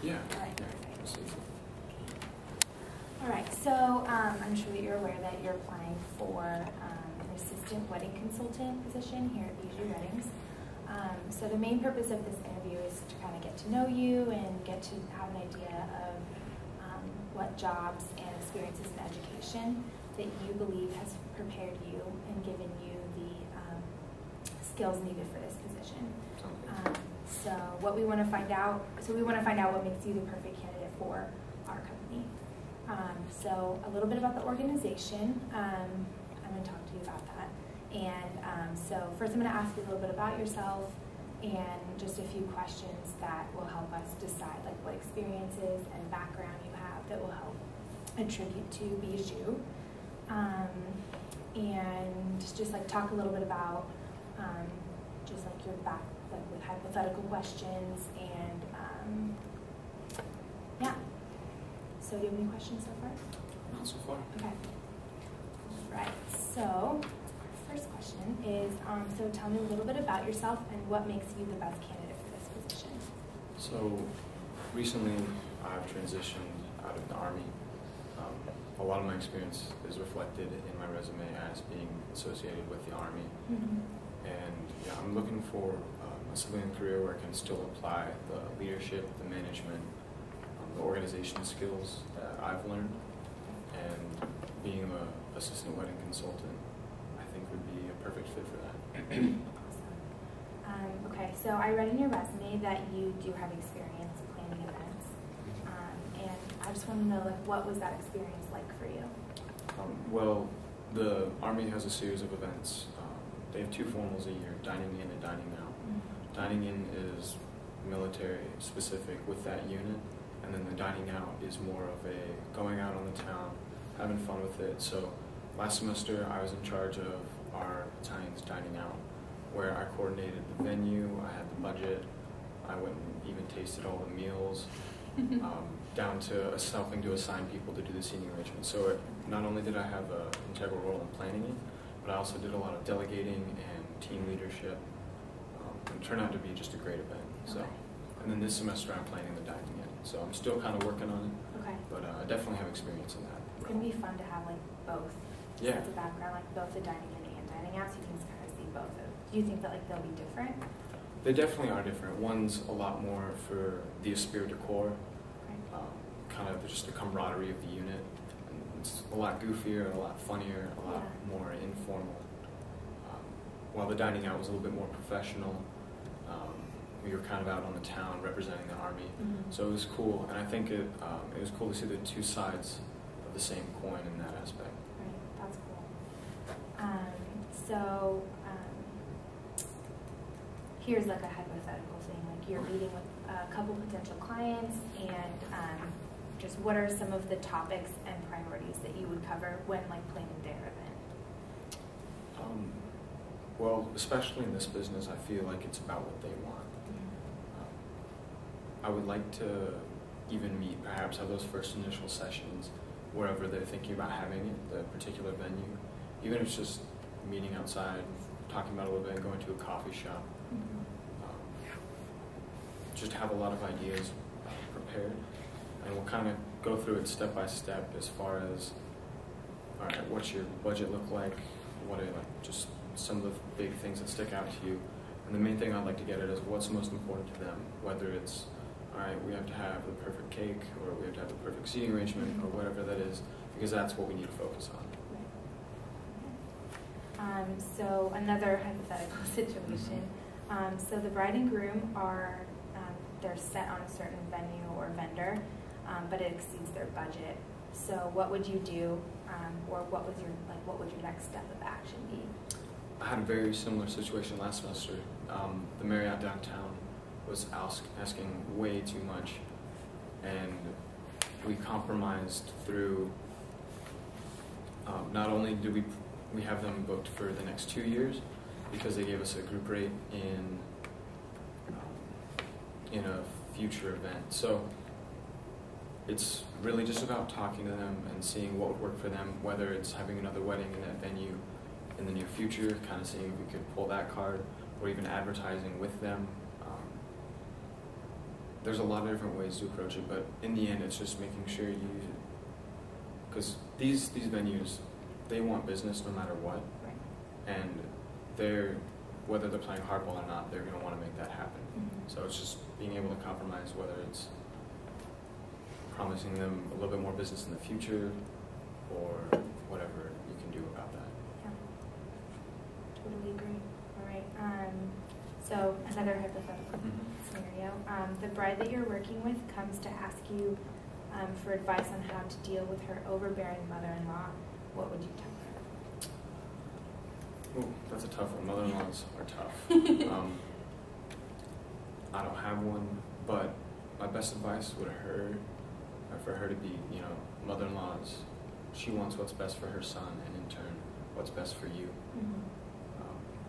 Yeah. All right. Yeah. All right, so I'm sure that you're aware that you're applying for an assistant wedding consultant position here at Bijou Weddings. So the main purpose of this interview is to kind of get to know you and get to have an idea of what jobs and experiences in education that you believe has prepared you and given you the skills needed for this position. So what we want to find out, what makes you the perfect candidate for our company. So a little bit about the organization. I'm going to talk to you about that. And so first I'm going to ask you a little bit about yourself and just a few questions that will help us decide like what experiences and background you have that will help attribute to Bijou. And just like talk a little bit about just like your back, like with hypothetical questions and yeah. So do you have any questions so far? Not so far. Okay. Right. So first question is, so tell me a little bit about yourself and what makes you the best candidate for this position. So recently I've transitioned out of the Army. A lot of my experience is reflected in my resume as being associated with the Army. Mm-hmm. And yeah, I'm looking for a civilian career where I can still apply the leadership, the management, the organization skills that I've learned. And being an assistant wedding consultant, I think would be a perfect fit for that. Awesome. Okay, so I read in your resume that you do have experience planning events. And I just want to know, like, what was that experience like for you? Well, the Army has a series of events. They have 2 formals a year, dining in and dining out. Mm-hmm. Dining in is military specific with that unit, and then the dining out is more of a going out on the town, having fun with it. So last semester I was in charge of our battalion's dining out, where I coordinated the venue, I had the budget, I went and even tasted all the meals, down to helping to assign people to do the seating arrangements. So not only did I have an integral role in planning it, but I also did a lot of delegating and team leadership. It turned out to be just a great event. So, and then this semester I'm planning the dining in. So I'm still kind of working on it. Okay. But I definitely have experience in that. It's going to be fun to have like both. Yeah. As a background, like both the dining in and dining out, so you can kind of see both of. Do you think that like they'll be different? They definitely are different. One's a lot more for the esprit de corps, kind of just the camaraderie of the unit. And it's a lot goofier, a lot funnier, a lot more informal. While the dining out was a little bit more professional, we were kind of out on the town representing the Army. Mm-hmm. So it was cool, and I think it was cool to see the 2 sides of the same coin in that aspect. Right, that's cool. Here's like a hypothetical thing, like you're meeting with a couple potential clients, and just what are some of the topics and priorities that you would cover when like planning their event? Well, especially in this business, I feel like it's about what they want. I would like to even meet, perhaps have those first initial sessions wherever they're thinking about having it, the particular venue. Even if it's just meeting outside, talking about it a little bit, going to a coffee shop. Mm-hmm. Just have a lot of ideas prepared. And we'll kind of go through it step by step as far as, all right, what's your budget look like? What are like just some of the big things that stick out to you? And the main thing I'd like to get at is what's most important to them, whether it's, all right, we have to have the perfect cake, or we have to have the perfect seating arrangement, or whatever that is, because that's what we need to focus on. So another hypothetical situation. So the bride and groom are, they're set on a certain venue or vendor, but it exceeds their budget. So what would you do, or what would your next step of action be? I had a very similar situation last semester. The Marriott downtown was asking way too much, and we compromised through, not only did we have them booked for the next 2 years, because they gave us a group rate in a future event. So it's really just about talking to them and seeing what would work for them, whether it's having another wedding in that venue in the near future, kind of seeing if we could pull that card, or even advertising with them. there's a lot of different ways to approach it, but in the end, it's just making sure you, because these venues, they want business no matter what, Right. and whether they're playing hardball or not, they're going to want to make that happen. So it's just being able to compromise, whether it's promising them a little bit more business in the future, or whatever you can do about that. Yeah. Totally agree. All right. So another hypothetical scenario. The bride that you're working with comes to ask you for advice on how to deal with her overbearing mother-in-law. What would you tell her? Ooh, that's a tough one. Mother-in-laws are tough. I don't have one, but my best advice would for her to be, mother-in-laws. She wants what's best for her son, and in turn, what's best for you.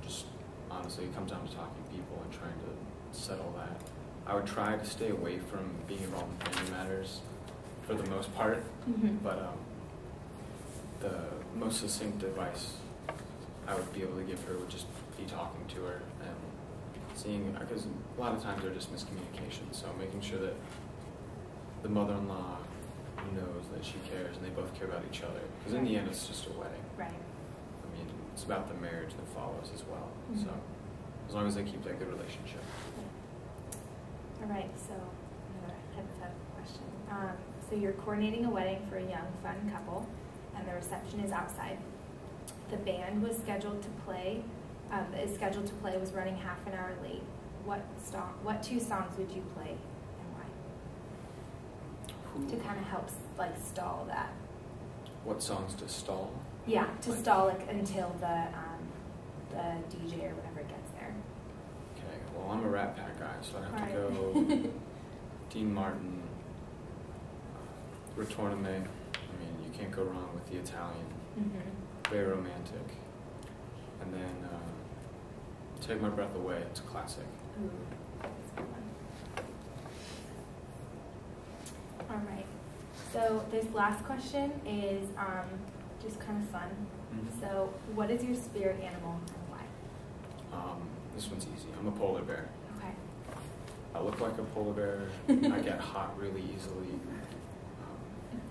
Just honestly, it comes down to talking to people and trying to settle that. I would try to stay away from being involved in family matters for the most part, but the most succinct advice I would be able to give her would just be talking to her and seeing, because a lot of times they're just miscommunication, so making sure that the mother-in-law knows that she cares and they both care about each other, because in the end it's just a wedding. Right. I mean, it's about the marriage that follows as well, so as long as they keep that good relationship. All right, so another hypothetical question. So you're coordinating a wedding for a young, fun couple, and the reception is outside. The band was scheduled to play, was running half an hour late. What two songs would you play and why? To kind of help stall that. What songs to stall? Yeah, to stall until the DJ or whatever gets there. Okay, well I'm a Rat Pack guy, so I have to go Dean Martin, Ritorname. I mean, you can't go wrong with the Italian. Very romantic. And then Take My Breath Away. It's a classic. Ooh, that's a good one. All right. So this last question is just kind of fun. So what is your spirit animal and why? This one's easy. I'm a polar bear. Okay. I look like a polar bear. I get hot really easily.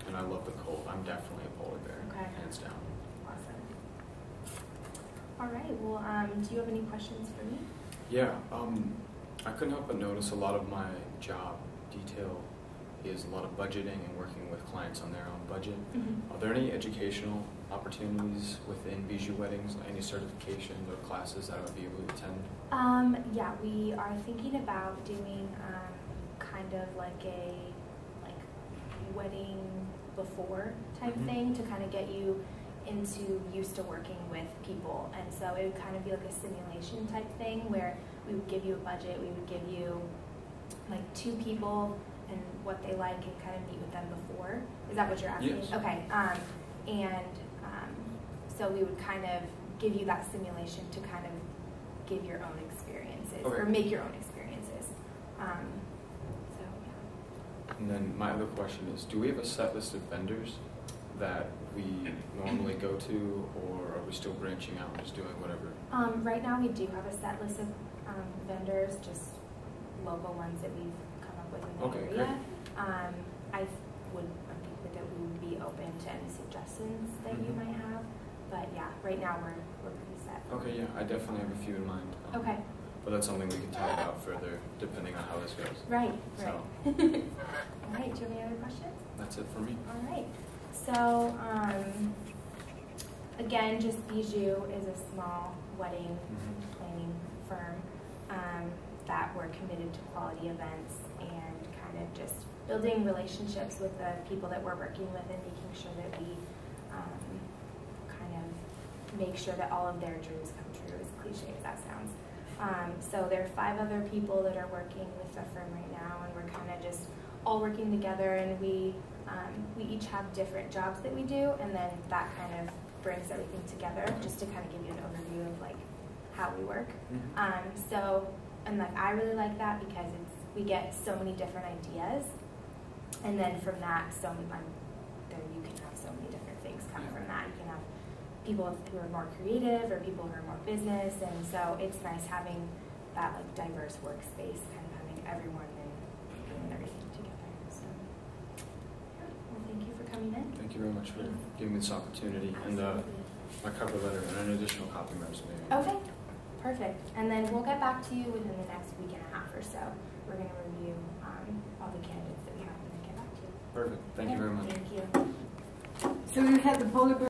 And I love the cold. I'm definitely a polar bear. Okay. Hands down. Awesome. All right. Well, do you have any questions for me? Yeah. I couldn't help but notice a lot of my job detail is a lot of budgeting and working with clients on their own budget. Are there any educational opportunities within Bijou Weddings, any certifications or classes that I would be able to attend? Yeah, we are thinking about doing kind of like a wedding before type thing to kind of get you used to working with people. And so it would kind of be like a simulation type thing where we would give you a budget, we would give you like 2 people and what they like and kind of meet with them before. Is that what you're asking? Yes. Okay. So we would kind of give you that simulation to kind of give your own experiences or make your own experiences. So yeah. And then my other question is, do we have a set list of vendors that we normally go to, or are we still branching out and just doing whatever? Right now we do have a set list of vendors, just local ones that we've come up with in the area. Great. I think that we would be open to any suggestions that you might have. But yeah, right now we're pretty set. Okay, yeah, I definitely have a few in mind. Okay. But that's something we can talk about further, depending on how this goes. Right, So. right. All right, do you have any other questions? That's it for me. All right. So, again, just Bijou is a small wedding planning firm that we're committed to quality events and kind of just building relationships with the people that we're working with and making sure that we kind of make sure that all of their dreams come true, as cliche as that sounds. So there are 5 other people that are working with the firm right now, and we're kind of just all working together, and we each have different jobs that we do, and then that kind of brings everything together just to kind of give you an overview of like how we work. And I really like that because we get so many different ideas, and then from that, you can have so many different things come from that. You can have people who are more creative or people who are more business, and so it's nice having that like diverse workspace, kind of having everyone in you very much for giving me this opportunity, and my cover letter and an additional copy of my resume. Okay, perfect. And then we'll get back to you within the next week and a half or so. We're going to review all the candidates that we have and then get back to you. Perfect. Thank you very much. Thank you. So we had the polar bear